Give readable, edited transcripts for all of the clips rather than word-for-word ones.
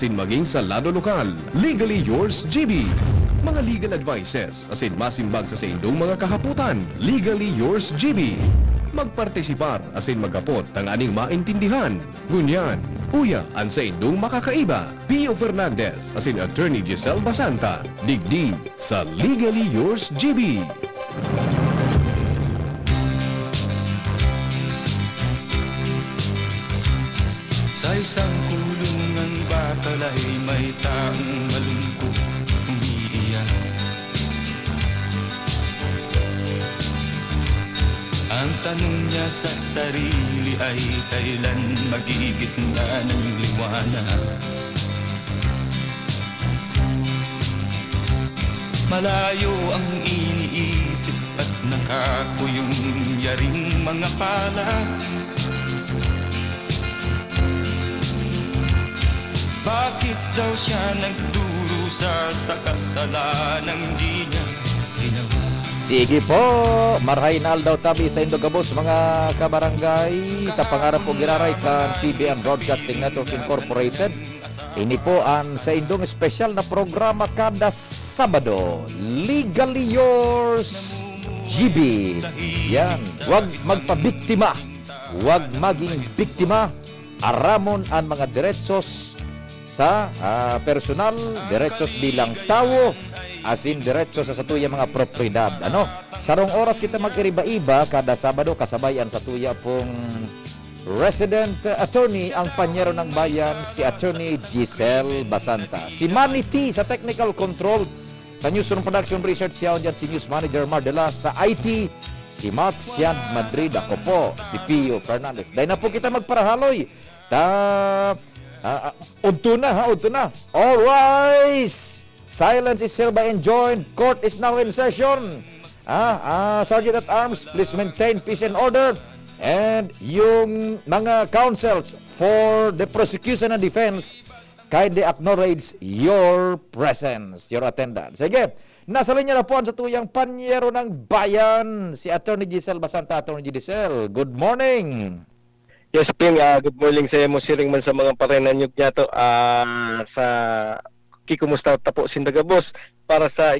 asin maging sa lado lokal. Legally Yours GB. Mga legal advices asin masimbag sa indong mga kahaputan. Legally Yours GB. Magpartisipar asin magapot ang aning maintindihan. Ngunyan, uya ang sa indong makakaiba. Pio Fernandez asin Attorney Giselle Basanta. Digdi sa Legally Yours GB. Sa isang kulungan batalay may taong malungkot umiiyak. Ang tanong niya sa sarili ay kailan magigising na ng liwanag. Malayo ang iniisip at nakakuyong yaring mga palad. Bakit daw siya nagdurusa sa kasalanang di niya ginawa? Sige po, marhainal daw tabi sa Indogabos mga kabarangay sa pangarap po giraray kan TBN Broadcasting Network Incorporated. Ini po ang sa Indong special na programa kada Sabado, Legally Yours GB. Yan, huwag magpabiktima, huwag maging biktima, aramon ang mga diretsos sa personal, diretsos bilang tao, asin diretsos sa satuya mga propriedad. Ano? Sarong oras kita mag-iriba-iba kada Sabado kasabayan sa tuya pong resident attorney ang panyero ng bayan, si Attorney Giselle Basanta. Si Manny T sa technical control, sa Newsroom Production Research siya dyan si News Manager Mardela, sa IT si Max Yan Madrid, ako po si Pio Fernandez. Dahil na po kita magparahaloy. Unto na. All rise! Silence is hereby enjoined. Court is now in session. Sergeant at Arms, please maintain peace and order. And yung mga counsels for the prosecution and defense, kindly acknowledge your presence, your attendance. Sige, nasa linya na po ang sa tuyang panyero ng bayan, si Attorney Giselle Basanta. Attorney Giselle, good morning. Yes, Ping, good morning sa mo siring man sa mga parenanyog niya to sa kikumusta tapo Sindagabos para sa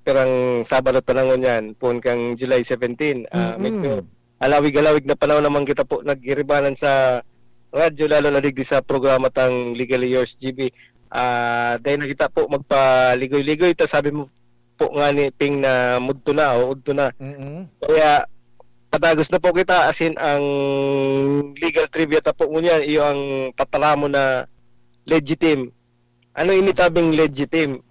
perang Sabado tanangon yan pun kang July 17. Medyo alawig-alawig na panahon naman kita po nagiribanan sa radyo lalo na digdi sa programa tang Legally Yours GB. Dahil nakita po magpaligoy-ligoy ta sabi mo po nga ni Ping na mudto na o udto na. Kaya patagos na po kita asin ang legal trivia tapo mo niyan iyo ang tatalamo na legitim. Ano ini tabing legitim?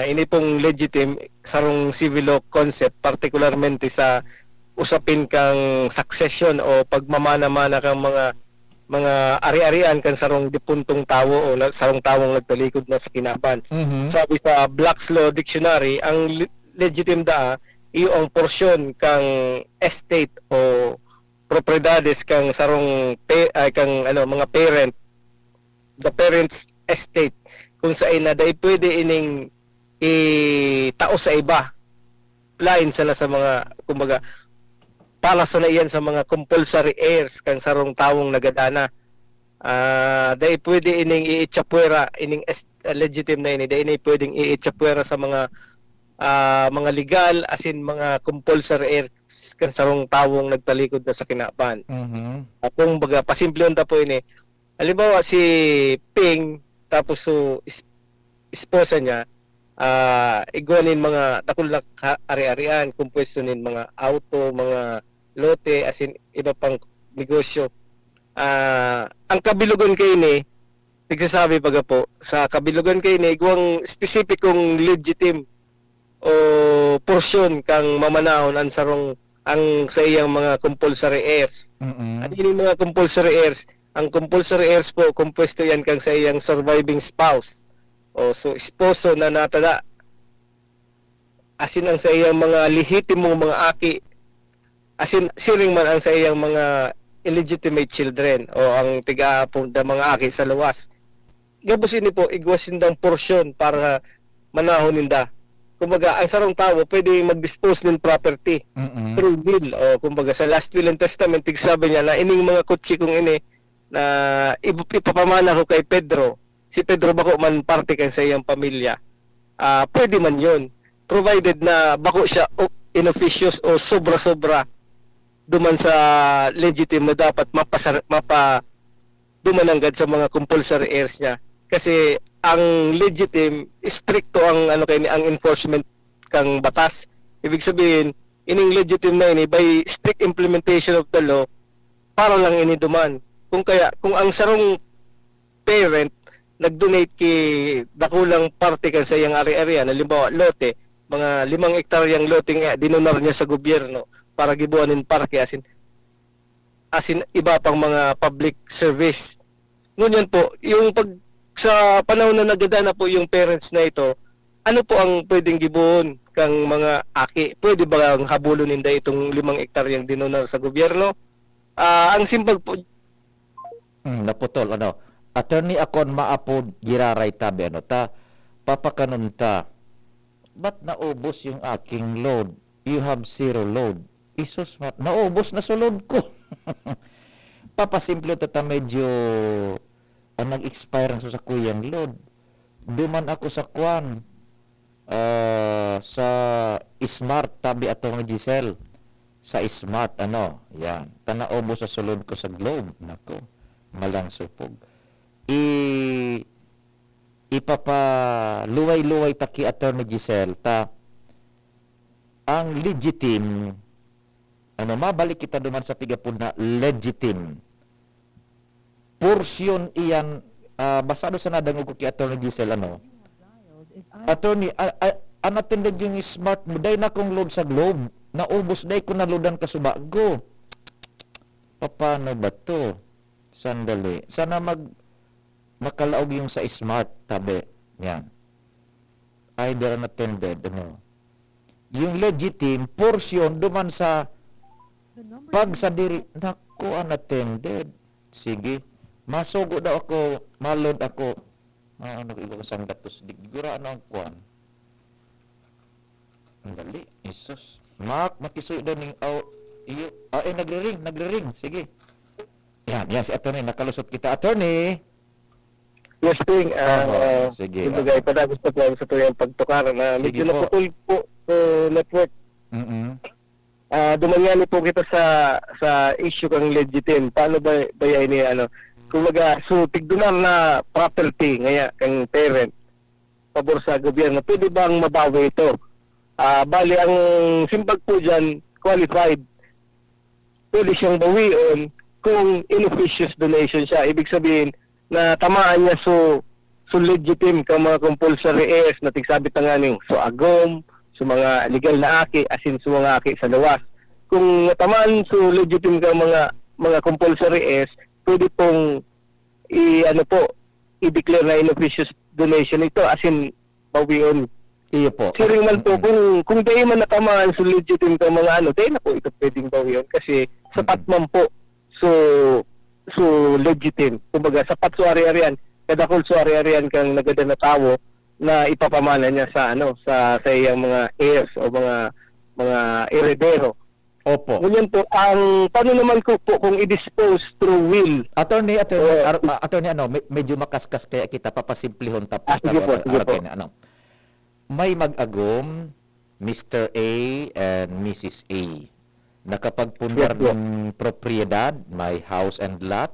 Ini pong legitim sarong civil law concept particularmente sa usapin kang succession o pagmamana-mana kang mga ari-arian kan sarong dipuntong tawo o sarong tawong nagtalikod na sa kinaban. Sabi sa Black's Law Dictionary, ang legitim iyo ang porsyon kang estate o propriedades kang sarong mga parent, the parents estate kung saan na dai pwede ining itao sa iba lain sila sa mga kumbaga pala sa iyan sa mga compulsory heirs kang sarong tawong nagadana. Dai pwede ining iitsapwera ining legitimate na ini dai pwedeng iitsapwera sa mga legal asin mga compulsory heirs kan sarong tawong nagtalikod na sa kinaban. Kung baga pasimplon ta po ini. Halimbawa si Ping tapos so esposa niya iguanin mga takulak ari-arian, kumpwestonin mga auto, mga lote asin iba pang negosyo. Ang kabilugon kay ni nagsasabi baga po sa kabilugon kay ni iguang specificong legitim o porsyon kang mamanahon ang sarong ang sa iyang mga compulsory heirs. Ano yung mga compulsory heirs? Ang compulsory heirs po, kumpuesto yan kang sa iyang surviving spouse. O so esposo na natada. Asin ang sa iyang mga lehitimong mga aki. Asin siring man ang sa iyang mga illegitimate children o ang tiga-apong da mga aki sa luwas. Gabos ini po, igwasin dang porsyon para manahon ninda. Kumbaga, ang sarong tao pwede mag-dispose ng property through will. O kumbaga, sa last will and testament, tigsabi niya na ining mga kutsi kong ini na ipapamana ko kay Pedro si Pedro bako man parte kan sa iyang pamilya, pwede man yun. Provided na bako siya in officios o sobra-sobra duman sa legitimate na dapat dumananggad sa mga compulsory heirs niya. Kasi ang legitimate, stricto ang ang enforcement kang batas. Ibig sabihin, ining legitimate na ini by strict implementation of the law, para lang ini duman. Kung ang sarong parent nag-donate kay dakulang parte kan sa iyang ari-arian, halimbawa lote, mga 5 hektaryang lote nga dinonar niya sa gobyerno para gibuanin parke asin iba pang mga public service. Ngunyan po, yung sa panahon na nagadana po yung parents na ito, ano po ang pwedeng gibuon kang mga aki? Pwede ba ang habulon ninda itong 5 hektaryang dinonar sa gobyerno? Ang simpag po. Naputol, Attorney akon maapod giraray tabi, papakanon ta, ba't naubos yung aking load? You have 0 load. Isus, naubos na sulod ko. Papasimple ta medyo nag-expire sa kuyang load. Duman ako sa kwan, sa Smart tabi atong Giselle. Sa Smart, yan. Tanaubos sa sulod ko sa Globe. Nako, malang supog. Ipapaluway-luway taki Attorney Giselle ang legitim mabalik kita duman sa pigapod na legitim portion iyan basado sa nadangog ko kay Attorney Giselle Attorney unattended yung Smart mo day na kong load sa Globe naubos day ko naludan ka subago paano ba to sandali sana makalaog yung sa Smart tabi. Yan. Either unattended. Yung legitim portion duman sa pag sa diri. Naku, unattended. Sige. Masugo daw ako. Malod ako. Ano ko sang datos. Digura ang kuwan. Ang dali. Isus. Makisuy daw ning nagre-ring. Sige. Yan si attorney. Nakalusot kita. Attorney. Yes, Ping. Sige. Ibigay pa na gusto ko sa tuyang pagtukar na medyo naputol po network. Dumanyani po kita sa issue kang legitim. Paano ba yan ni kumbaga, so tigdunan na property ngaya kang parent pabor sa gobyerno. Pwede bang mabawi ito? Bali, ang simpag po dyan, qualified. Pwede siyang bawion kung inofficious donation siya. Ibig sabihin, na tamaan niya so legitim ka mga compulsory heirs na tigsabit na nga so agom, so mga legal na aki, asin so mga aki sa lawas. Kung tamaan so legitim ka mga compulsory heirs, pwede pong i-declare na inofficious donation ito, asin bawion. Iyo po. Siring man po, kung di man natamaan so legitim ka mga di na po ito pwedeng bawion kasi sapat man po so legitim. Kumbaga sapat so ari-arian, kadakol so ari-arian kang nagada na tawo na ipapamana niya sa sa iyang mga heirs o mga heredero. Opo. Ganyan po ang paano naman ko po kung i-dispose through will. Attorney medyo makaskas kaya kita papasimplihon sige po. May mag-agom Mr. A and Mrs. A. Nakapagpundar ng propriedad, may house and lot,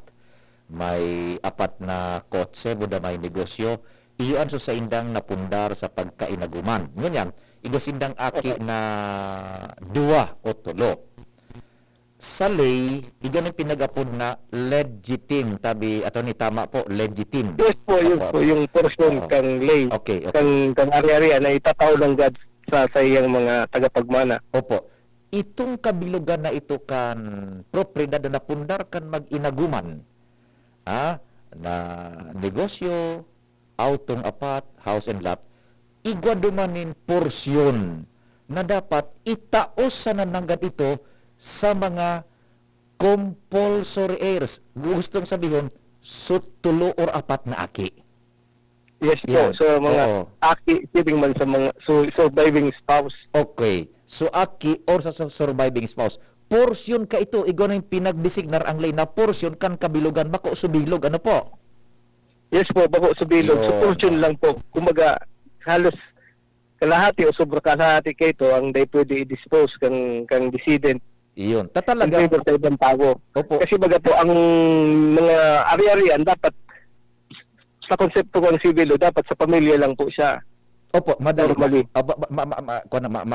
may apat na kotse, buda may negosyo, iyon sa indang napundar sa pagkainaguman. Ngunyan, igasindang aki na 2 o 3. Sa lay, iganing pinagapod na legitim. Tabi, ni tama po, legitim. Yes po, yung portion kang lay. Okay. Kang ari-arian na itataw ng God sa iyang mga tagapagmana. Opo. Itong kabilugan na ito kan propriedad na napundar kan mag-inaguman na negosyo, autong apat, house and lot, igwa dumanin porsyon na dapat itaos sa nananggad ito sa mga compulsory heirs. Gustong sabihin, tulo or 4 na aki. Yes po, so mga aki, sibing man sa mga surviving spouse. Okay. So aki or sa surviving spouse. Portion ka ito, igwa na yung pinagdesignar ang lay na portion kan kabilugan bako subilog. Ano po? Yes po, bako sa bilog. So, Yun. portion lang po. Kumbaga, halos kalahati o sobra kalahati kayo to ang day pwede i-dispose kang decedent Iyon. in Tatalagang, favor sa ibang tao. opo, Kasi baga po, ang mga ari-arian dapat sa konsepto ko ng civil law, dapat sa pamilya lang po siya. opo, madali. Normally.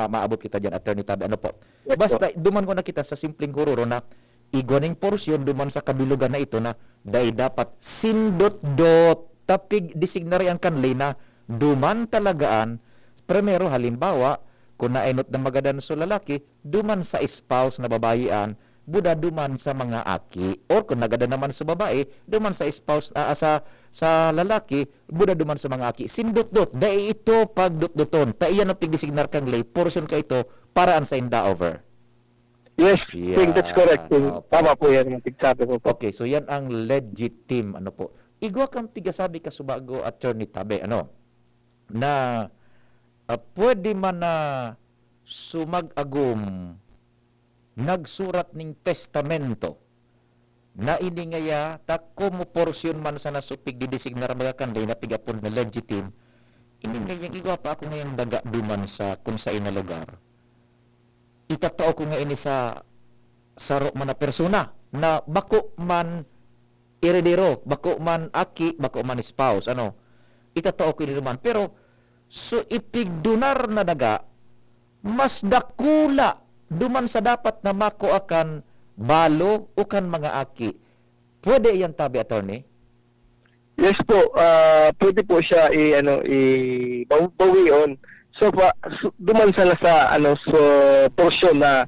Maabot kita dyan, Attorney Tabe. Ano po? Yes, Basta, duman ko na kita sa simpleng hururo na igwaning porsyon duman sa kabilugan na ito na dahil dapat sindot-dot tapig designary ang kanlay na duman talagaan. Primero, halimbawa, kung nainot na magadan sa lalaki, duman sa spouse na babayian, buda duman sa mga aki. Or kung nagada naman sa babae, duman sa spouse, sa lalaki, buda duman sa mga aki. Sindot-dot, dahil ito pagdot-doton. Taiyan ang pigdesignar kang lay, portion ka ito, paraan sa inda over. Yes, Yeah. Ting, that's correct. Ting. Opo. Tama po yan yung tigsabi ko po. Okay, so yan ang legit team. Ano po? Igwa kang pigasabi ka subago, Attorney Tabe, ano? Na pwede man na sumag-agum nagsurat ning testamento na iningaya ta como portion man sa nasupig didesignar mga kanday na pigapon na legitim iningayang igwa pa ako ngayong daga duman sa kung sa ina lugar. Itatao ko nga ini sa saro man na persona na bako man heredero, bako man aki, bako man spouse, ano, itatao ko ini naman. Pero, so ipigdunar na daga, mas dakula duman sa dapat na mako akan balo o kan mga aki. Pwede yan tabi, Attorney? Yes po, pwede po siya bawion. So duman sila sa sa portion na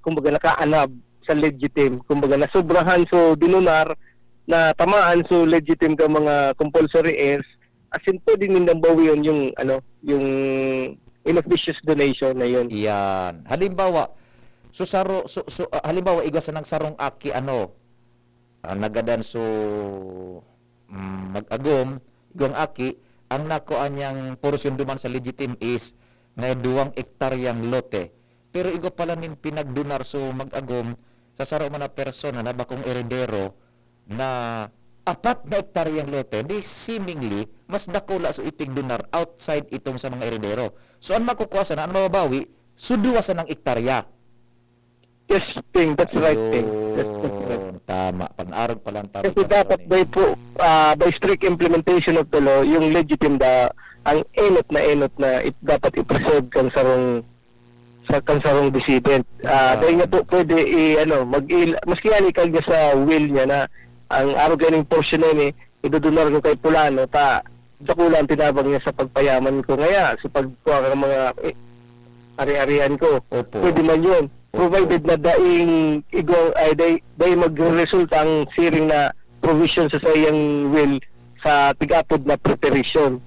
kumbaga nakaanab sa legitim, kumbaga nasobrahan so dinunar na tamaan so legitim ka mga compulsory heirs, as in pwede nindang bawion yung yung inofficious donation na yun. Yan. Halimbawa, halimbawa igwa sa nang sarong aki nagadan so mag-agom igong aki ang nako anyang portion duman sa legitim is na 2 hektaryang lote. Pero igo pala nin pinagdunar so mag-agom sa saro man na persona na bakong heredero na 4 na hektaryang lote, di seemingly mas dakula so ipigdunar outside itong sa mga heredero. So ang makukuha sa ang mababawi, suduwa sa ng hektarya. Yes, Ting, that's right, Ting. That's right. Ayun, tama. Pan-arog pa lang tabi. Kasi dapat by strict implementation of the law, yung legitim ang enot na dapat i-preserve kang sarong decedent. Dahil nga po pwede maski ani kag sa will niya na ang arog ganing portion na yun idudunar ko kay Pulano dakulan tinabang niya sa pagpayaman ko ngaya sa pagkuha ng mga ari-arian ko. Opo. Pwede man yun. Provided na daing mag-result ang siring na provision sa sayang will sa tigapod na preparation.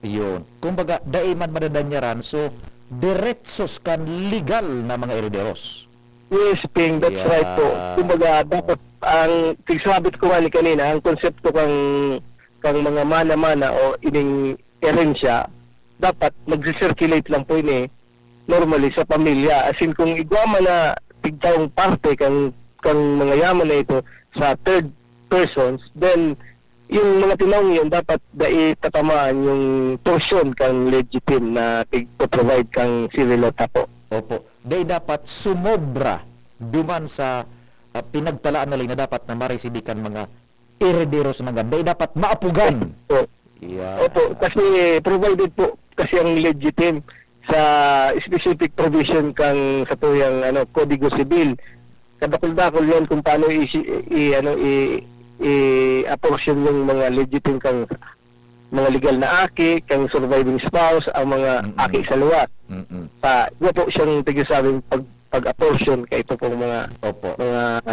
Yun. Kumbaga, daiman madadanyaran, so diretsos kan legal na mga herederos. Yes, Ping, that's Yeah. right po. Kumbaga, dapat ang tigsabit ko man kanina, ang konsepto kang mga mana-mana o ining erensya, dapat mag-circulate lang po ini normally sa pamilya. As in, kung igwama na tigtaong parte kang mga yaman na ito sa third persons, then yung mga tinawang yun dapat tatamaan yung portion kang legitim na provide kang civil law po. Opo. Day dapat sumobra duman sa pinagtalaan na lang na dapat na maresidikan mga herederos mga day dapat maapugan. So, Yeah. opo, kasi provided po kasi ang legitim sa specific provision kang sa tuyang Kodigo Sibil. Kadakol-dakol yan kung paano i-apportion yung mga legitim kang mga legal na aki, kang surviving spouse, ang mga aki sa luwas. Iba po siyang tigasabing pag-apportion kay ito pong mga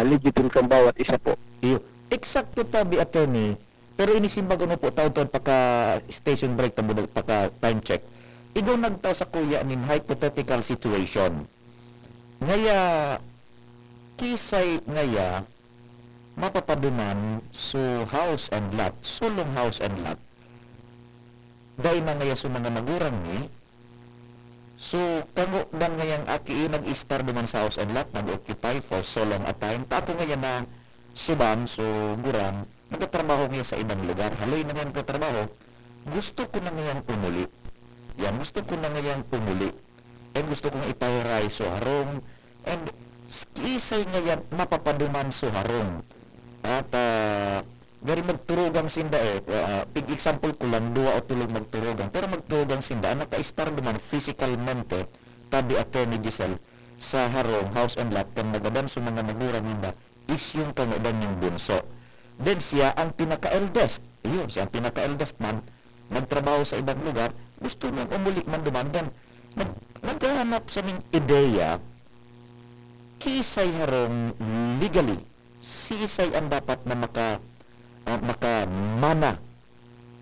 legitim kang bawat isa po. Iyo. Eksakto tabi, Attorney. Pero inisimbago mo po taon-taon pagka station break tamo pagka time check. Igaw nagtaw sa kuya nin hypothetical situation. Ngaya kisay ngaya mapapaduman so house and lot, sulong house and lot. Dahil na ngaya so mga nagurang ni so kango dan ngayang aki nag-star duman sa house and lot nag-occupy for so long a time. Tako ngaya na subang so gurang nagtatrabaho ngayon sa ibang lugar. Haloy na ngayon trabaho. Gusto ko na ngayon umuli. Yan, gusto ko na ngayon umuli. And gusto kong ipahiray so harong. And isay ngayon mapapaduman so harong. At gari magturugang sinda big example ko lang, 2 o 3 magturugang. Pero magturugang sinda, naka-star naman physicalmente, tabi Attorney Giselle, sa harong, house and lot, kung nagadan sa mga nagurang nila, is yung kangadan yung bunso. Then siya ang pinaka-eldest. Yun, siya ang pinaka-eldest man, nagtrabaho sa ibang lugar, gusto niyang umuli man duman. Then, naghahanap sa ning ideya, kisay harong legally, si isay ang dapat na makamana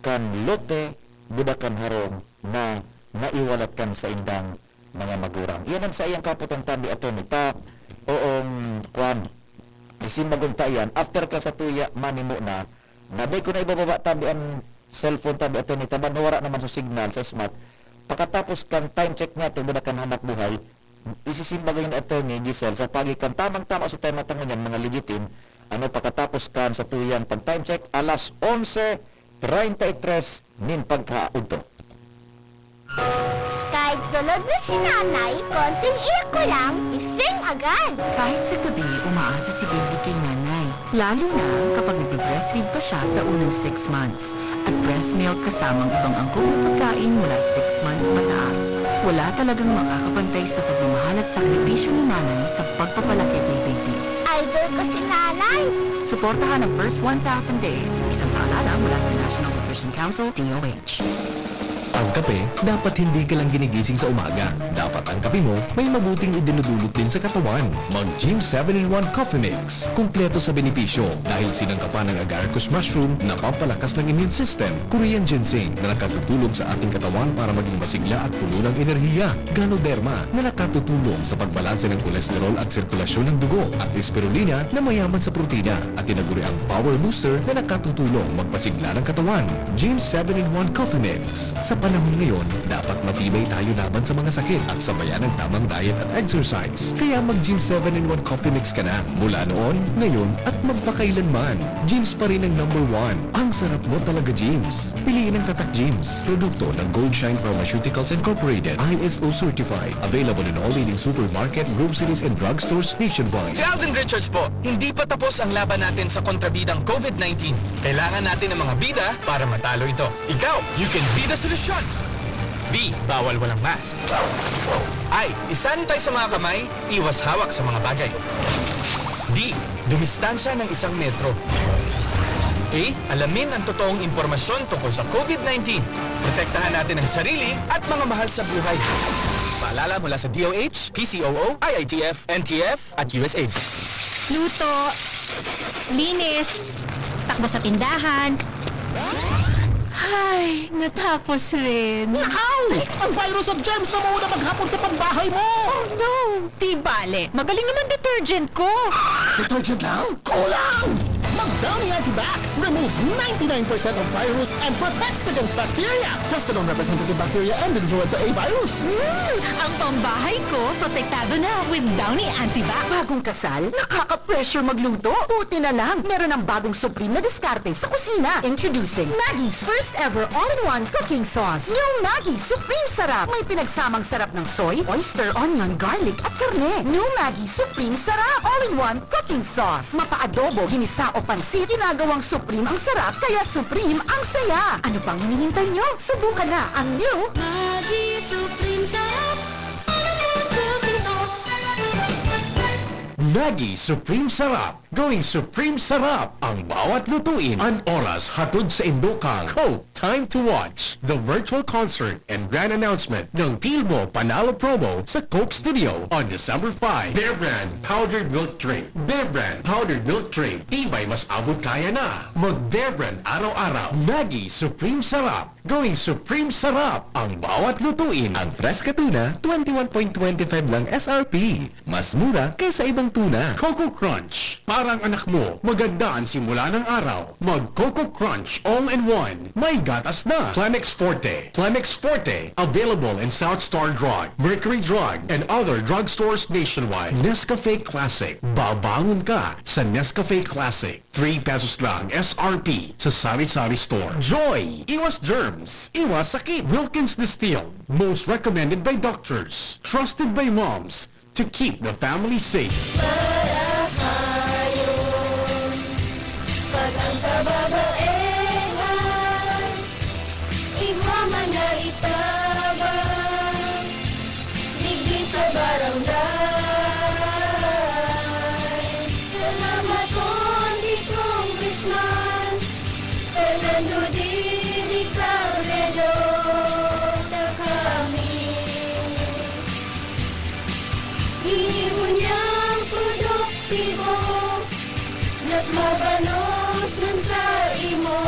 kan lote budakan harong na naiwalat kan sa indang mga magurang. Yan ang sa iyang kaputang tabi ato nita oong kwan isimagong tayan after ka sa tuya manimo na nabay ko na ibababa tabi ang cellphone tabi ato nita banwara naman sa signal sa smart pagkatapos kan time check nga to budakan hanap buhay isisimbagay ng attorney Giselle sa pagikan tamang-tama sa time natangan yan mga legitim pagkatapos kan sa tuyan pag time check alas 11:33 nin pagkaudto. Kahit tulog na si nanay, konting iyak ko lang, ising agad. Kahit sa gabi, umaasa si baby kay nanay. Lalo na kapag nagbe-breastfeed pa siya sa unang 6 months. At breast milk kasamang ibang angkong na pagkain mula 6 months mataas. Wala talagang makakapantay sa pagmamahal at sakripisyo ni nanay sa pagpapalaki kay baby. Idol ko si nanay. Suportahan ang first 1,000 days. Isang paalala mula sa National Nutrition Council, DOH. Ang kape, dapat hindi ka lang ginigising sa umaga. Dapat ang kape mo may mabuting idinudulot din sa katawan. Mag-Gym 7-in-1 Coffee Mix. Kumpleto sa benepisyo dahil sinangkapan ng agaricus mushroom na pampalakas ng immune system, Korean ginseng na nakatutulong sa ating katawan para maging masigla at puno ng enerhiya, Ganoderma na nakatutulong sa pagbalanse ng kolesterol at sirkulasyon ng dugo, at spirulina na mayaman sa protina at tinaguri ang Power Booster na nakatutulong magpasigla ng katawan. Gym 7-in-1 Coffee Mix. Sa panahon ngayon, dapat matibay tayo laban sa mga sakit at sabayan ng tamang diet at exercise. Kaya mag-Gym 7-in-1 Coffee Mix ka na. Mula noon, ngayon, at magpakailanman. Gyms pa rin ang number 1. Ang sarap mo talaga, Gyms. Piliin ang Tatak Gyms. Produkto ng Gold Shine Pharmaceuticals Incorporated. ISO certified. Available in all leading supermarket, groceries, and drugstores nationwide. Si Alden Richards po, hindi pa tapos ang laban natin sa kontrabidang COVID-19. Kailangan natin ng mga bida para matalo ito. Ikaw, you can be the solution. B. Bawal walang mask. I. Isanitize sa mga kamay, iwas hawak sa mga bagay. D. Dumistansya ng 1 metro. A. Alamin ang totoong impormasyon tungkol sa COVID-19. Protektahan natin ang sarili at mga mahal sa buhay. Paalala mula sa DOH, PCOO, IITF, NTF at USAID. Luto, linis, takbo sa tindahan. Ay, natapos rin. Nakaw! Ang virus at germs na mauna maghapon sa pambahay mo! Oh no! Di bale, magaling naman detergent ko. Detergent lang? Kulang! Mag-Downy Antibac removes 99% of virus and protects against bacteria. Tested on representative bacteria and influenza A virus. Ang pambahay ko, protektado na with Downy Antibac. Bagong kasal? Nakaka-pressure magluto? Buti na lang, meron ng bagong Supreme na diskarte sa kusina. Introducing Maggie's first ever all-in-one cooking sauce. New Maggie Supreme Sarap. May pinagsamang sarap ng soy, oyster, onion, garlic at karne. New Maggie Supreme Sarap. All-in-one cooking sauce. Mapa-adobo, ginisa o pansit, ginagawang Supreme ang sarap, kaya Supreme ang saya. Ano pang hinihintay nyo? Subukan na ang new Maggie Supreme Sarap. All-in-one cooking sauce. Maggie Supreme Sarap. Going Supreme Sarap. Ang bawat lutuin. An oras hatod sa Indokang. Coke Time to Watch. The virtual concert and grand announcement ng Pilmo Panalo Promo sa Coke Studio on December 5. Bear Brand Powdered Milk Drink. Bear Brand Powdered Milk Drink. Tibay mas abot kaya na. Mag Bear Brand araw-araw. Maggie Supreme Sarap. Going Supreme Sarap. Ang bawat lutuin. Ang Fresca Tuna, 21.25 lang SRP. Mas mura kaysa ibang tuna. Coco Crunch. Parang anak mo, maganda ang simula ng araw. Mag Coco Crunch All-in-One. May gatas na. Planex Forte. Planex Forte. Available in South Star Drug, Mercury Drug, and other drugstores nationwide. Nescafe Classic. Babangon ka sa Nescafe Classic. 3 pesos lang SRP sa Sari-Sari Store. Joy. Iwas germs. Iwas sakit. Wilkins Distilled. Most recommended by doctors. Trusted by moms. To keep the family safe. Pag ang kababaehan, igmama na itabang, digdi sa barangay. Salamat Kondi Congressman Fernando Dini Cabredo na kami. Hiniho niyang produktibo na't mabanos nun sa imo.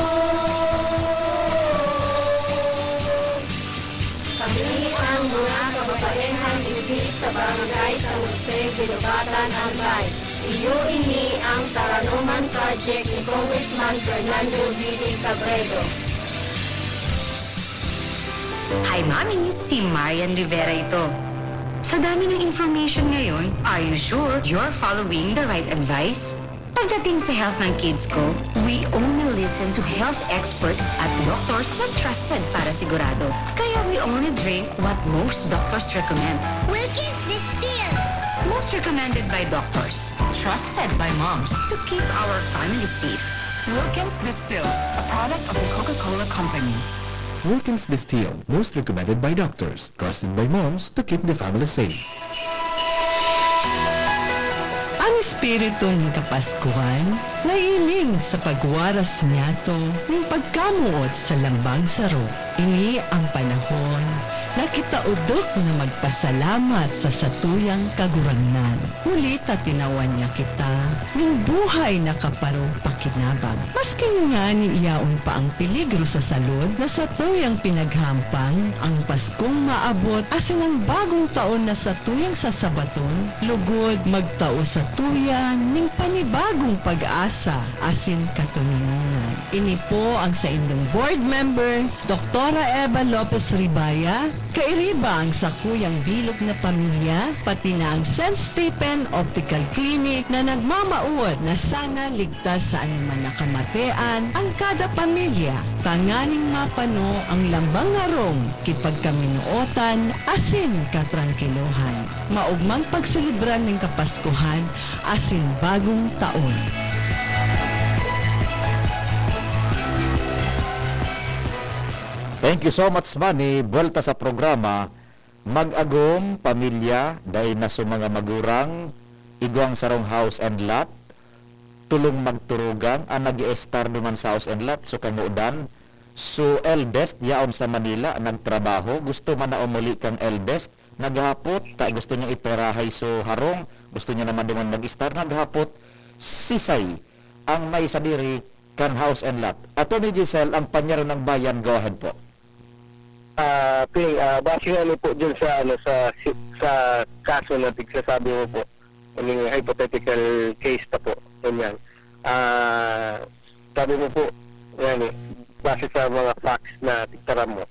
Kami ang mga kababaehan dili sa barangay sa Jose Bilobatan Albay. Iyo ini ang Taranuman Project ni Congressman Fernando Dini Cabredo. Hi, Mami! Si Marian Rivera ito. Sa dami ng information ngayon, are you sure you're following the right advice? Pagdating sa health ng kids ko, we only listen to health experts at doctors na trusted para sigurado. Kaya we only drink what most doctors recommend. Wilkins Distill. Most recommended by doctors, trusted by moms to keep our family safe. Wilkins Distill, a product of the Coca-Cola Company. Wilkins Distilled. Most recommended by doctors. Trusted by moms to keep the family safe. Ang espiritu ng Kapaskuhan, nailing sa pagwaras niyato ng pagkamuot sa lambang saro. Ini ang panahon na kitaudok na magpasalamat sa satuyang kaguranan. Muli tinawan niya kita, ng buhay na kaparo pakinabang. Maski nga ni iyaon pa ang peligro sa salud na satuyang pinaghampang, ang Paskong maabot asin ang bagong taon na satuyang sasabaton, lugod magtao sa tuyan ning panibagong pag-asa asin katuningan. Ini po ang sa indong board member, Dr. Eva Lopez Ribaya, kairiba ang sakuyang bilog na pamilya, pati na ang St. Stephen Optical Clinic na nagmamauod na sana ligtas sa anuman na kamatean ang kada pamilya. Tanganing mapano ang lambang harong, kipagkaminuotan, asin katrangkiluhan. Maugmang pagselebran ng Kapaskuhan, asin bagong taon. Thank you so much, Manny. Buwelta sa programa. Mag-agom, pamilya, dahil na sa mga magurang, igwang sarong house and lot, tulong magturugan, ang nag-i-star naman sa house and lot, so kamuudan. So, eldest, yaon sa Manila, nagtrabaho, gusto man na umuli kang eldest, naghapot, gusto niya iperahay so harong, gusto niya naman naman mag-star, naghapot, sisay, ang may sadiri, kan house and lot. Ato ni Giselle, ang panyero ng bayan, go ahead po. Base ano po dyan sa kaso na tigsasabi mo po, yung hypothetical case na po, ganyan. Sabi mo po, yan base sa mga facts na tigtara mo,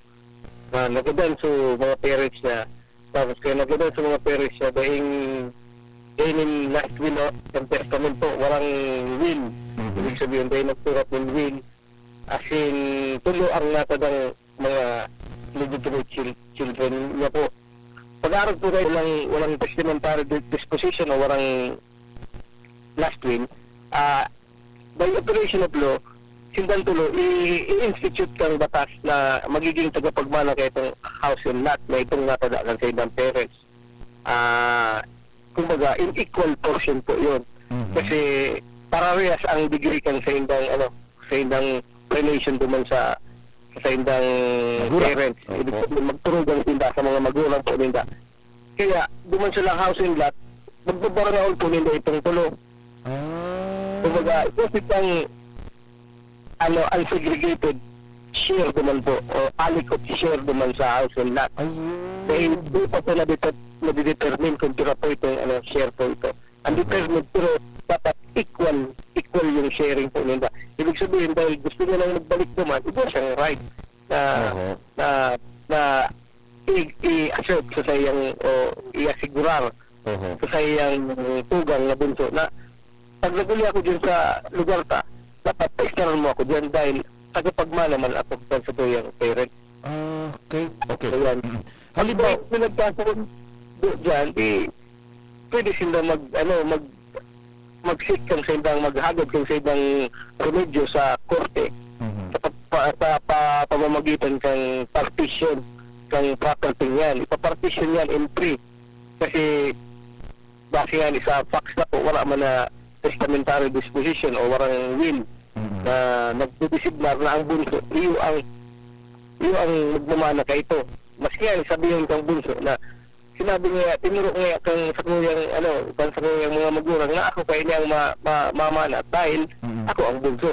nagadan sa mga parents niya, tapos kaya nagadan sa mga parents niya, dahil in last will ng testament po, walang will. Ibig sabihin, dahil nagturat ng will, as in, tulo ang natadang mga legitimate children niya po. Pag-aaral po tayo walang testamentary disposition o walang last will, by operation of law, sindan tulo, i-institute kang batas na magiging tagapagmana kay itong house and lot na itong natadaan sa ibang parents. Kumbaga, in equal portion po yun. Kasi parehas ang degree kan sa indang relation duman sa indang parents. Ibig sabihin, magturugang tinda sa mga magulang po ninda. Kaya, duman sila house and lot, magbabaranaon po ninda itong tulo. Kumbaga, ito itong unsegregated share duman po, o alikot share duman sa house and lot. Dahil di pa po nadidetermine kung tira po itong share po ito. Ang determined pero dapat equal yung sharing po nila. Ibig sabihin, dahil gusto niya lang magbalik naman, iba siyang right na Oo. na i-assert sa sayang o i-asigurar Oho. sa sayang tugang na bunso na pag naguli ako dyan sa lugar ta, dapat paistaran mo ako dyan dahil tagapagmana man ako sa tuyang parent. Okay. Okay. So yan. Halimbawa, Kung nagkakaroon dyan, pwede sila mag-seek kang sa ibang, maghagad kang sa ibang remedyo sa korte sa pamamagitan kang partition kang property yan. Ipapartition yan in 3 kasi base yan sa facts na po, wala man na testamentary disposition o warang will na nagdidesignar na ang bunso iyo ang magmamana ka ito. Maski yan sabihin kang bunso na sinabi niya, tinuro niya kang sa kanyang mga magulang na ako kayo niyang mamana dahil ako ang bunso.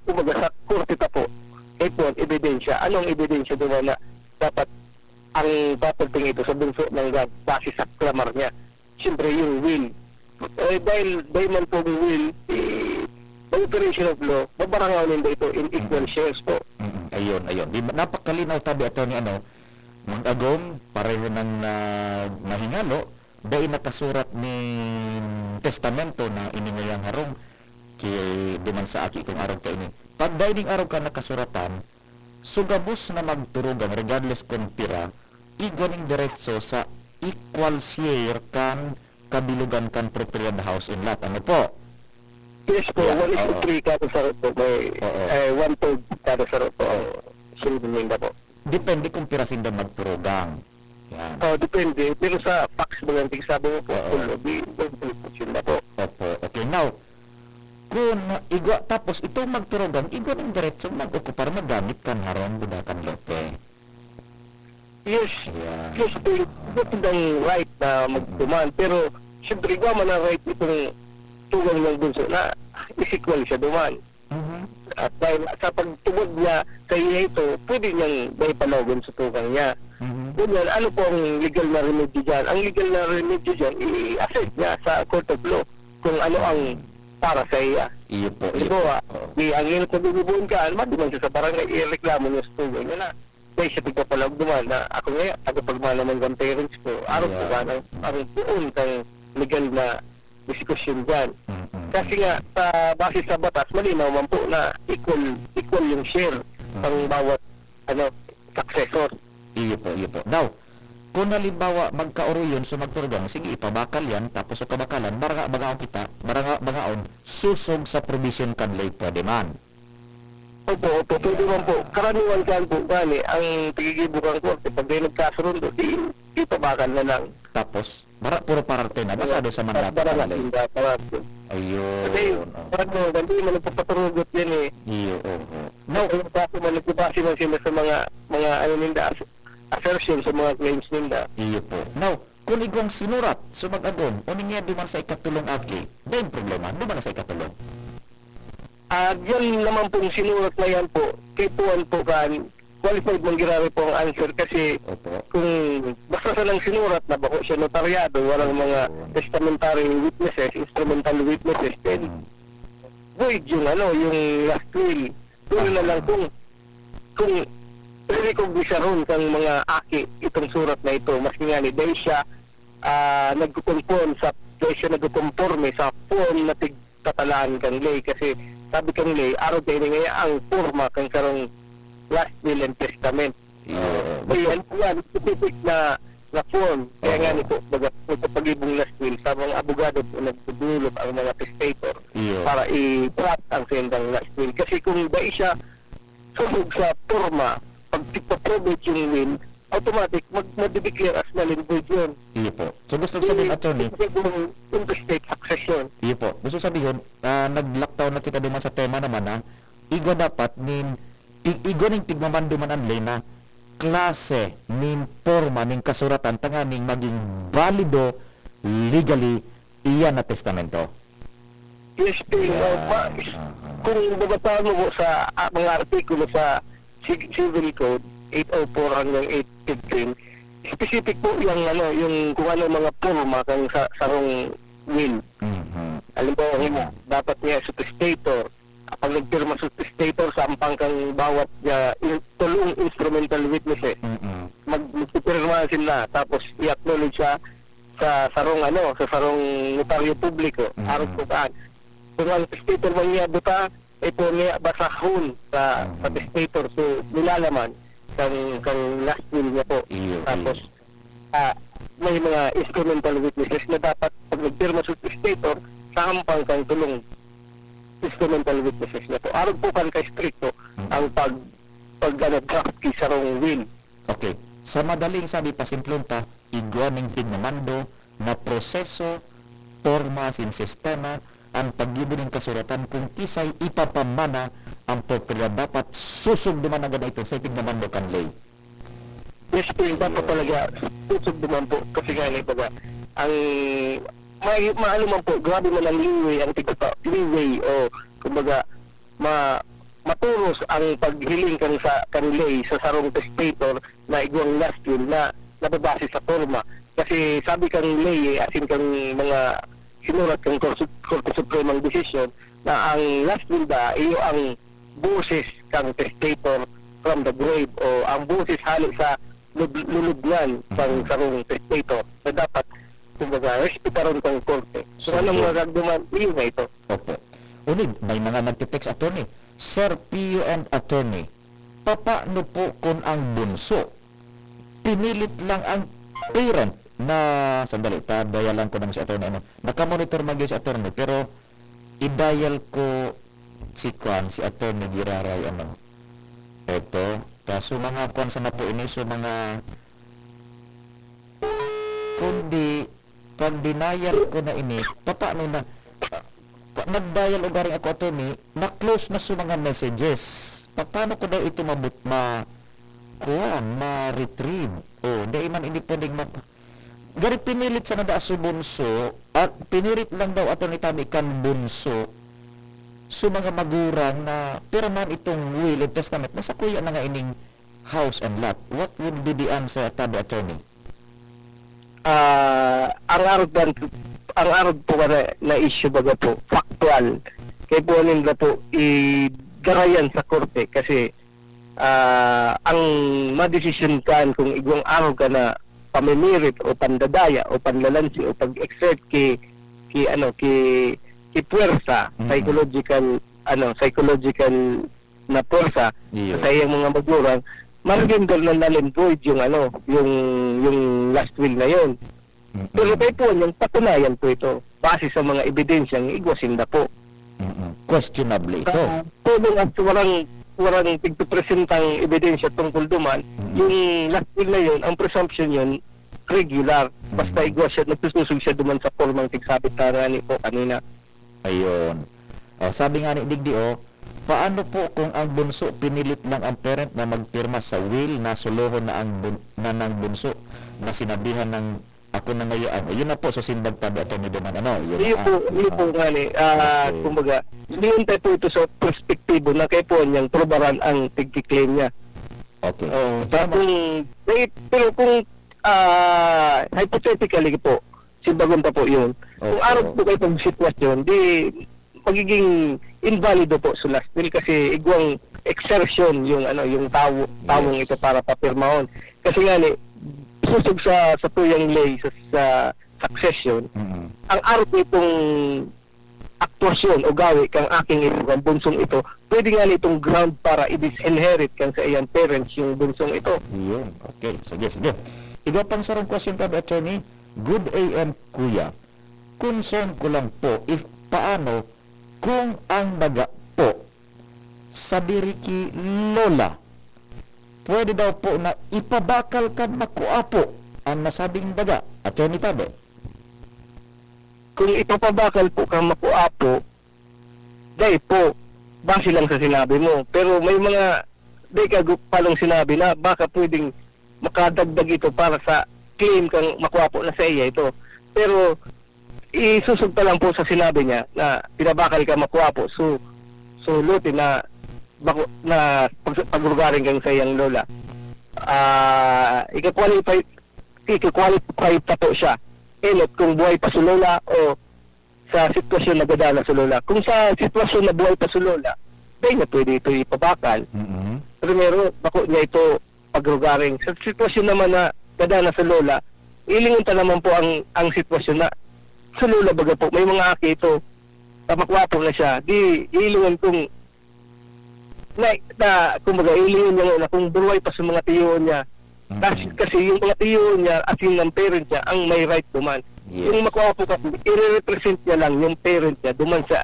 Kumbaga sa korte ta po, ito ang ebidensya. Anong ebidensya doon na dapat ang property ito sa bunso ng base sa clamor niya? Siyempre yung will. Dahil man po yung will, the operation of law, mabarangaw nila ito in equal shares po. Ayun. Napakalinaw tabi ato ni mag-agom, pareho ng mahingalo, dahil nakasurat ni testamento na iningayang harong kay duman sa aki kung araw ka ini. Pag dahil araw ka nakasuratan, sugabos na magturugan regardless kung pira, iganing diretso sa equal share kan kabilugan kan property house in lot. Ano po? Yes po, 1/3 kada sa roto. May 1/3 kada sa roto. Sunod po. Depende kung pira sinda magturugang. Yan. Depende. Pero sa facts mo lang, sabi mo po, sila po. Opo. Okay, now, kung igwa, tapos itong magturugan, igwa ng diretso mag-okupar, magamit kan harong gudakan lote. Yes. Yeah. Yes, ito yung right na magduman. Pero, siyempre, igwa man ang right itong tugang ng bunso na is-equal siya duman. At dahil sa pagtugod niya sa iya ito, pwede niyang may panawagan sa tugang niya. Ganyan, ano po ang legal na remedy dyan? Ang legal na remedy dyan, i-assess niya sa court of law kung ano ang para sa iya. Iyo po. Ang iyong pagbubuon ka, maduman siya sa barangay, i-reklamo niya sa tugang niya na dahil siya tigpapalag duman na ako ngayon, tagapagmana ng gang parents ko, araw po ka ang buon kang legal na diskusyon dyan. Kasi nga, base sa batas, malinaw man po na equal yung share ng bawat successor. Iyo po. Now, kung halimbawa magkaoroyon sa magturugang, sige, ipabakal yan, tapos sa kabakalan, maranga susog sa provision kanlay pwede man. Opo, pwede man po. Karaniwan kan po, gani, ang tigigibukang korte, pag di nagkasunod, ipabakal na lang. Tapos, puro pararte na, basado sa mandato kanlay. Ayun. Kasi, hindi man nagpapaturugot yan eh. Iyo. Now, nagbabase man sila sa mga assertion sa mga claims nila. Iyo po. Now, kung igong sinurat, sumag-agom, uning nga duman sa ikatulong aki, dahil problema, duman na sa ikatulong. Yan naman pong sinurat na yan po, kay Puan po kan, qualified mong ginari po ang answer kasi kung basta sa lang sinurat na bako siya notaryado, walang mga testamentary witnesses, instrumental witnesses, then void yung last will. Doon na lang kung i-recognize ron kang mga aki itong surat na ito, mas nga ni dahil siya nagkukonforme sa form na tigtatalaan kang lay kasi sabi kang lay, araw kayo nga ang forma kang karong last will and testament. Yan, specific na form. Kaya nga nito, pag-ibong last will, sa mga abogado po nagtutulog ang mga testator para i-draft ang sendang last will. Kasi kung ba siya sunog sa forma, pag ipaprobate yung will, automatic, mag-declare as null and void yun. Iyo po. So gusto sabihin, attorney, interstate succession. iyo po. Gusto sabihin, nag-lockdown na kita duman sa tema naman na igwa dapat igwa ning tigmaman duman ang lay na klase ning forma ning kasuratan tanganing maging valido legally iyan na testamento. Yes, kung babataan mo po sa mga artikulo sa Civil Code 804 hanggang 815, specific po yung kung ano mga forma kang sarong will. Halimbawa, dapat niya sa testator. Pag nagpirma sa testator, sampang kang bawat tulong instrumental witnesses. Magpipirma sila, tapos i-acknowledge siya sa sarong notaryo publiko. Arot ko kaan. Kung ang testator man niya buta, ito niya basahon sa testator. So, nilalaman kang last will niya po. Tapos, may mga instrumental witnesses na dapat pag nagpirma sa testator, sampang kang tulong instrumental witnesses na po. Araw po kan ka-stricto ang draft kay sarong will. Okay. Sa madaling sabi pa simplon ta, igwaning pinamando na proseso, forma, sin sistema, ang paggibo ng kasuratan kung kisay ipapamana ang property dapat susugduman agad ito sa pinamando kan lay. Yes po, dapat talaga susugduman po kasi nga baga ang maano man po, grabe man ang leeway o kumbaga maturos ang paghiling kan sa kanilay sa sarong testator na igwang last will na nababase sa forma. Kasi sabi kang lay, asin kang mga sinulat kang Korte Supremang decision na ang last will ba, iyo ang boses kang testator from the grave o ang boses halo sa lulubnan kang sarong testator na dapat kumbaga, respetaron kang korte. So, anong magagduman? Iyo nga ito. Okay. Unid, may mga nagtitext attorney. Sir, PU and attorney, papaano po kung ang bunso pinilit lang ang parent na, sandali, dialan ko naman si attorney, nakamonitor mag si attorney, pero i-dial ko si attorney Giraray, eto, kaso mga kwan sa na po ini, so mga kundi pag denial ko na ini, paano na nag-dial o garing ako attorney, na-close na sa mga messages. Paano ko daw ito ma-retrieve? O, dahil man hindi pwedeng gari pinilit sa nada sa bunso, at pinilit lang daw attorney Tabi kan bunso sa mga magurang na piraman itong will and testament. Nasa kuya na nga ining house and lot. What would be the answer, Tabi attorney? Ang arod po na issue baga po factual kay po nila po igarayan sa korte kasi ang madesisyon kan kung igwang araw ka na pamimirit o pandadaya o panlalansi o pag-exert ki puwersa, psychological na puwersa sa iyang mga magurang, maragindol na void yung last will na yon. Pero kay po yung patunayan po ito base sa mga ebidensyang igwasinda po. Questionably ito. Tulong at warang tigpipresentang ebidensya tungkol duman, yung last will na yon, ang presumption yon regular. Basta igwas siya, nagsususog siya duman sa formang tigsabit na po kanina. Ayun. Sabi nga ni Digdi, paano po kung ang bunso pinilit lang ang parent na magpirma sa will na suluhon na ng bunso na sinabihan ng ako na ngayon, yun na po, so simbag tabi at duman, Iyo po nga ni, kumbaga, nihintay po ito sa perspektibo na kay po niyang probaran ang tigkiklaim niya. Okay. Pero kung hypothetically po, simbagon pa po yun, kung araw po kayo pag sitwasyon, di magiging invalido po sa last will kasi igwang exertion yung tawong ito para papirmahon. Kasi nga ni, susog sa tuyang lay sa succession, ang araw itong aktwasyon o gawi kang aking ang bunsong ito, pwede nga itong ground para i-disinherit kang sa iyang parents yung bunsong ito. Yun. Okay. Sige. Iba pang sarong question pa, attorney. Good AM, kuya. Concern ko lang po if paano kung ang baga po sa diriki lola pwede daw po na ipabakal kan makuapo ang nasabing daga. Attorney Tabe. Kung ipapabakal po kang makuapo, dahil po, base lang sa sinabi mo. Pero may mga palang sinabi na baka pwedeng makadagdag ito para sa claim kang makuapo na sa iya ito. Pero isusog pa lang po sa sinabi niya na pinabakal ka makuapo. So luti na pagrugaring kang sa iyang lola. Ika-qualify pa po siya. Kung buhay pa si lola o sa sitwasyon na gadana sa lola. Kung sa sitwasyon na buhay pa sa lola, dahil na pwede ito ipabakal. Primero, bako niya ito pagrugaring. Sa sitwasyon naman na gadana sa lola, ilingon ta naman po ang sitwasyon na sa lola baga po, may mga aki ito, tamakwapo na siya, di ilingon kung kumbaga ilingon niya na kung buhay pa sa mga tiyo niya. Kasi yung mga tiyo niya at yung ng parent niya ang may right duman. Yung makwapo kasi, i-represent niya lang yung parent niya duman sa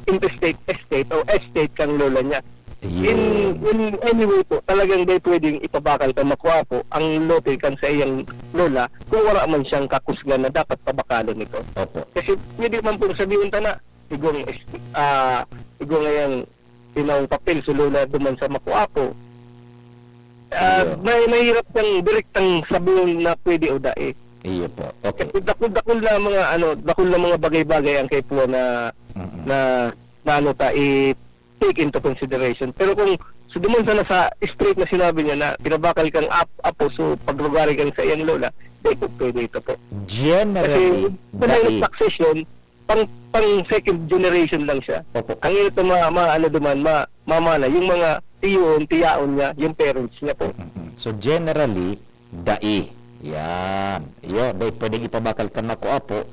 interstate estate o estate kang lola niya. In anyway po, talagang di pwedeng ipabakal ka makwapo ang lote kan sa iyang lola kung wala man siyang kakusgan na dapat pabakalon nito. Kasi hindi man po sabihin ta na igong ngayon tinawang papel sa lola duman sa makwapo. Mahirap kang direktang sabihin na pwede o dae. Iyo po. Okay. Kasi dakul na mga bagay-bagay ang kay po na i-take into consideration. Pero kung duman sana sa straight na sinabi niya na pinabakal kang apo so paglugari kang sa iyang lola, di po pwede ito po. Generally, kasi succession, pang second generation lang siya. Ang ito mamana yung mga tiyaon niya, yung parents niya po. So generally, dai. Yan. Yo, dai pwedeng ipabakal kan nako apo.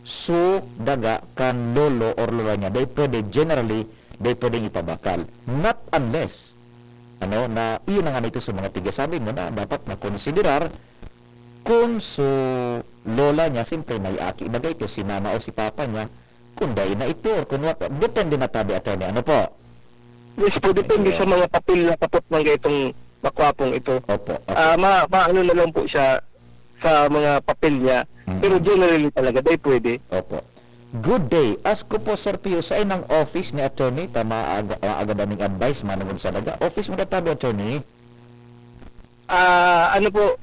So daga kan lolo or lola niya, dai pwede generally, dai pwedeng ipabakal. Not unless na iyon nga ito sa mga tiga sabi mo na dapat na konsiderar kung so lola niya siyempre may aki bagay ito si mama o si papa niya kung dahil na ito or kung what, depende na tabi attorney. Ano po? Yes po, depende sa mga papel na kapot ng itong makwapong ito. Opo. Maano na lang po siya sa mga papel niya. Pero generally talaga, dahil pwede. Opo. Good day. Ask ko po, Sir Pio, sa inang office ni attorney, tama agad daming advice, managon sa daga. Office mo na tabi, attorney?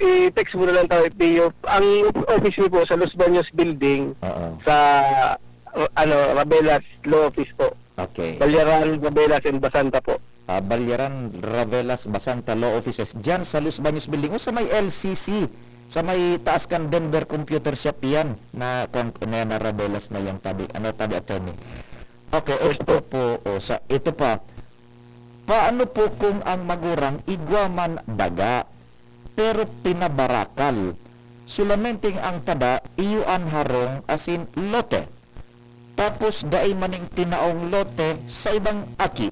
I-text mo na lang tayo, Pio. Ang office mo po sa Los Baños Building, sa Rabelas Law Office po. Okay. Balyaran, Rabelas, and Basanta po. Balyaran, Rabelas, Basanta Law Offices. Diyan sa Los Baños Building o sa may LCC. Sa may taas kan Denver Computer Shop yan na Rabelas na yung tabi. Tabi attorney. Okay, ito pa. Paano po kung ang magurang igwaman daga pero pinabarakal? Sulamenting ang tada iyuan harong asin lote. Tapos daay maning tinaong lote sa ibang aki.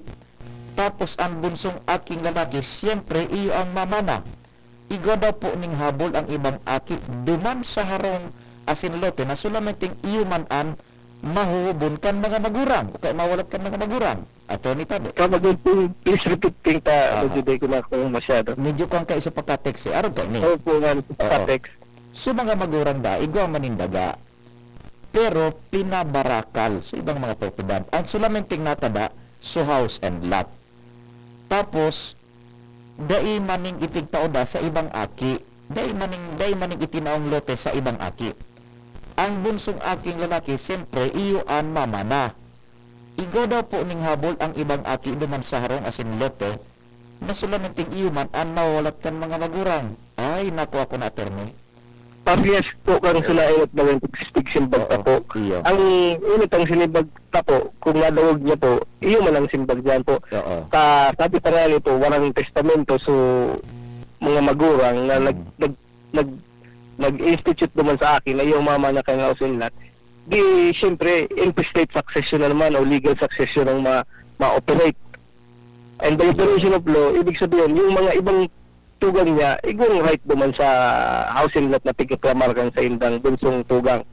Tapos ang bunsong aking lalaki siyempre iyo ang mamana. Igwa daw po ning habol ang ibang aki duman sa harong asin lote na sulamenting iyo manan mahuhubon kan mga magurang o kaya mawalat kan mga magurang. Attorney tabi. Please repeat king ta. Hindi ko na kung masyado. Medyo kang kayo sa pagka-text eh. Araw ka ni? Opo nga sa pagka-text. So mga magurang da, igwa manindaga. Pero pinabarakal so ibang mga propiedad. Ang sulamenting natada so house and lot. Tapos dai maning itigtaoda sa ibang aki. Dai maning itinaong lote sa ibang aki. Ang bunsong aking lalaki siyempre iyo ang mamana. Igo daw po ning habol ang ibang aki duman sa harong asin lote na sulamenting iyo man ang mawalat kan mga magurang. Ay nakuha ko na attorney. Yes po kang sila inot na yung simbag tapo. Ang inot ang sinibag tapo, kung nadawag niya po, iyo man ang simbag dyan po. Sabi pa nga nito, walang testamento so mga magurang na nag-institute naman sa akin na yung mama na kanya usinlat. Di, siyempre, interstate succession na naman o legal succession ang ma-operate. And by operation of law, ibig sabihin, yung mga ibang tugang niya, igong right naman sa housing lot na tigiklamar kang sa indang bunsong tugang.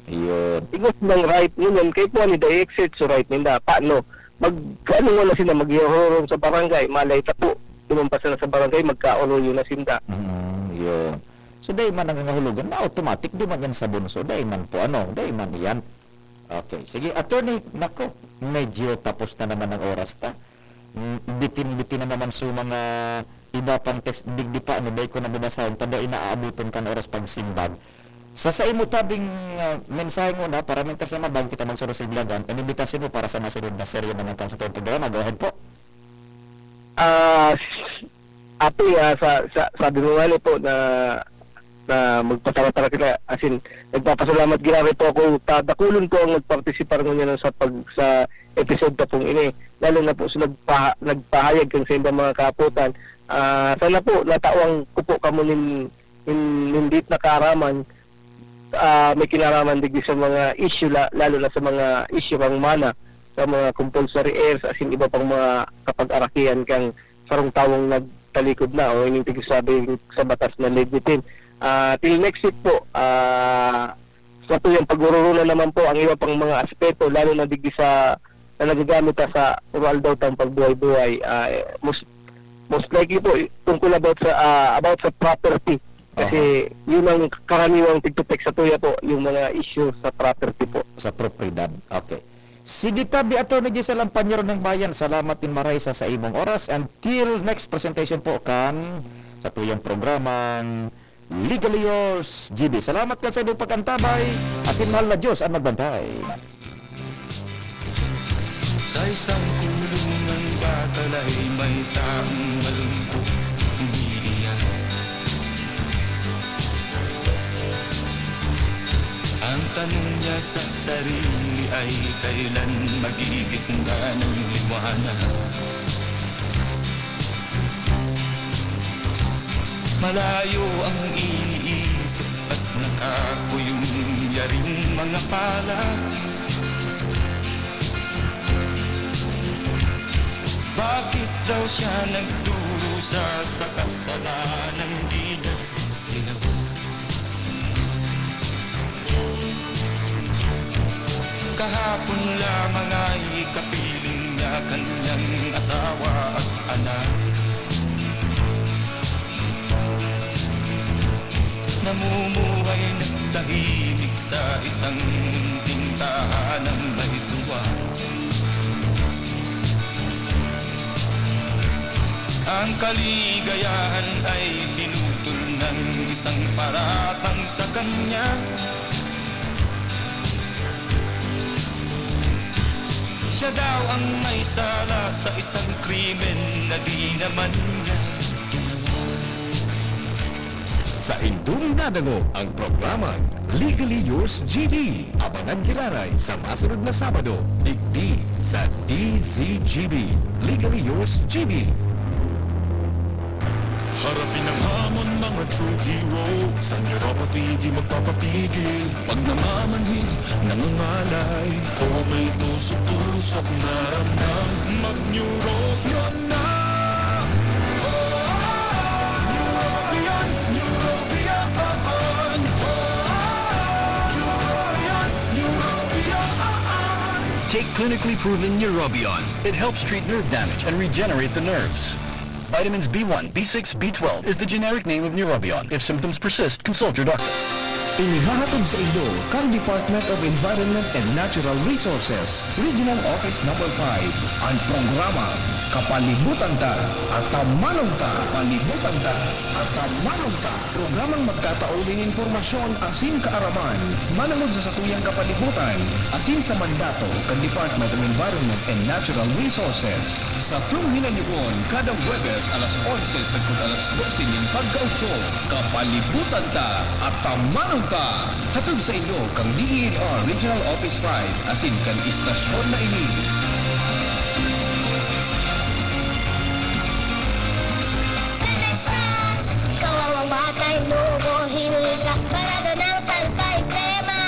Iyon. Igong ng right nyo kay po nila i-exert so right nila. Paano? Ano mo na sila mag-ihorong sa barangay, malay tapo. Tumumpas na sa barangay, magka-oroyo na sinda. Iyon. So, dahil man nangangahulugan na automatic, di man yan sa bunso. Dahil man po, dahil man yan. Okay, sige. Attorney, nako, medyo tapos na naman ang oras ta. Bitin na naman sa mga iba pang text, digdi pa, dahil ko na binasahin, tada inaabuton ka na oras pag simbag. Sa mo tabing mensahe mo na, para mentas naman, bago kita magsuro sa iblagan, inimbitasyon mo para sa nasunod na serye naman sa itong programa. Go ahead po. Sabi mo nga po na na magpasalamat sila. As in, nagpapasalamat ginari po ako, dakulon po ang nagpartisipar ngayon sa episode na pong ini. Lalo na po sa nagpahayag kang sa ibang mga kaputan. Sana po, natawang ko po kamo hindi na kaaraman, may kinaraman digdi sa mga issue, lalo na sa mga issue kang mana, sa mga compulsory heirs, as in iba pang mga kapag-arakihan kang sarong tawong nagtalikod na o ining sabi sa batas na legitim. Till next week po, sa po yung pag-ururuna naman po ang iba pang mga aspeto, lalo na digdi sa na nagagamit sa oral daw tang pagbuhay-buhay. Most likely po tungkol about sa property. Kasi yun ang karaniwang tigtupek sa tuya po, yung mga issue sa property po. Sa propriedad. Okay. Sige tabi, Atty. Giselle Ampanyero ng Bayan, salamat din maray sa imong oras. Until next presentation po kan sa tuyang programang Legally Yours GB. Salamat ka sa inyong pagkantabay. Asin mahal na Diyos ang magbantay. Sa isang kulungan batalay may taong malungkot umiiyak. Ang tanong niya sa sarili ay kailan magigising na ng liwanag. Malayo ang iniisip at nakakuyong yaring mga palad. Bakit daw siya nagdurusa sa kasalanan di niya ginawa? Kahapon lamang ay kapiling niya kanyang asawa at anak. Namumuhay ng tahimik sa isang munting tahanang may tuwa. Ang kaligayahan ay pinutol ng isang paratang sa kanya. Siya daw ang may sala sa isang krimen na di naman niya. Sa indung nadango ang programang Legally Yours GB. Abangan Gilaray sa masunod na Sabado, digdi sa DZGB. Legally Yours GB. Harapin ang hamon mga true hero. Sa neuropathy di magpapapigil. Pag namamanhid, nangangalay o may tusok-tusok na ramdam, mag-neurobion na. Take clinically proven Neurobion. It helps treat nerve damage and regenerate the nerves. Vitamins B1, B6, B12 is the generic name of Neurobion. If symptoms persist, consult your doctor. Inihahatod sa inyo kang Department of Environment and Natural Resources, Regional Office No. 5, ang programa Kapalibutan Ta at Tamanong Ta. Kapalibutan Ta at Tamanong Ta. Programang magkatauling informasyon asin kaaraman, manangod sa satuyang kapalibutan, asin sa mandato kang Department of Environment and Natural Resources. Sa hinanyugon, kada Huwebes alas 11 sa alas 12 ng pagkauto, Kapalibutan Ta at Tamanong Ta. Hatod sa inyo kang DENR Regional Office 5 asin kang istasyon na ini. Kawawang batay, lubuhin ka, parado ng salbay, plema.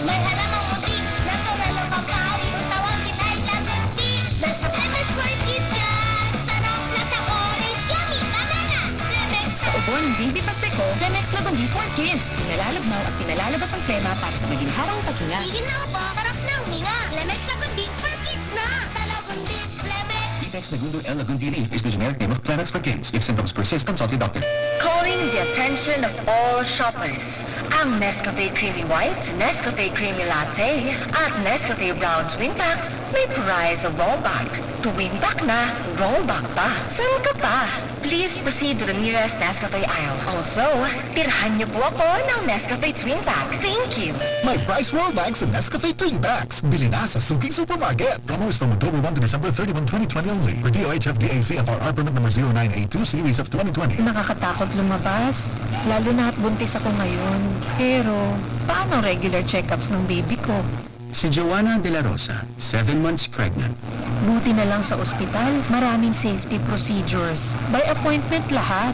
May halamang mutik, natural ng pagkain, kung tawagin ay laganti. Nasa Clemex for Kids yan, sarap na sa orange, yummy, banana, Clemex. Sa ubon, baby pasteko, Clemex Lagundi for Kids. Pinalalabnaw at pinalalabas ang plema para sa maginhawang paghinga. Tigil na po, sarap ng hinga. Clemex Lagundi for Kids na. Basta Lagundi, Clemex. Clemex Nagundo L. Lagundi Leaf is the generic name of Clemex for Kids. If symptoms persist, consult your doctor. Calling the attention of all shoppers. Ang Nescafe Creamy White, Nescafe Creamy Latte, at Nescafe Brown Twin Packs may prize of rollback. Twin pack na, rollback pa. Saan ka pa? Please proceed to the nearest Nescafe aisle. Also, tirhan niyo po ako ng Nescafe Twin Pack. Thank you. May price rollbacks sa Nescafe Twin Packs. Bili na sa Suking Supermarket. Promo is from October 1 to December 31, 2020 only. only for DOH FDA CFRR permit number 0982 series of 2020. Nakakatakot lumabas, lalo na at buntis ako ngayon. Pero, paano regular check-ups ng baby ko? Si Joanna De La Rosa, 7 months pregnant. Buti na lang sa ospital, maraming safety procedures. By appointment lahat.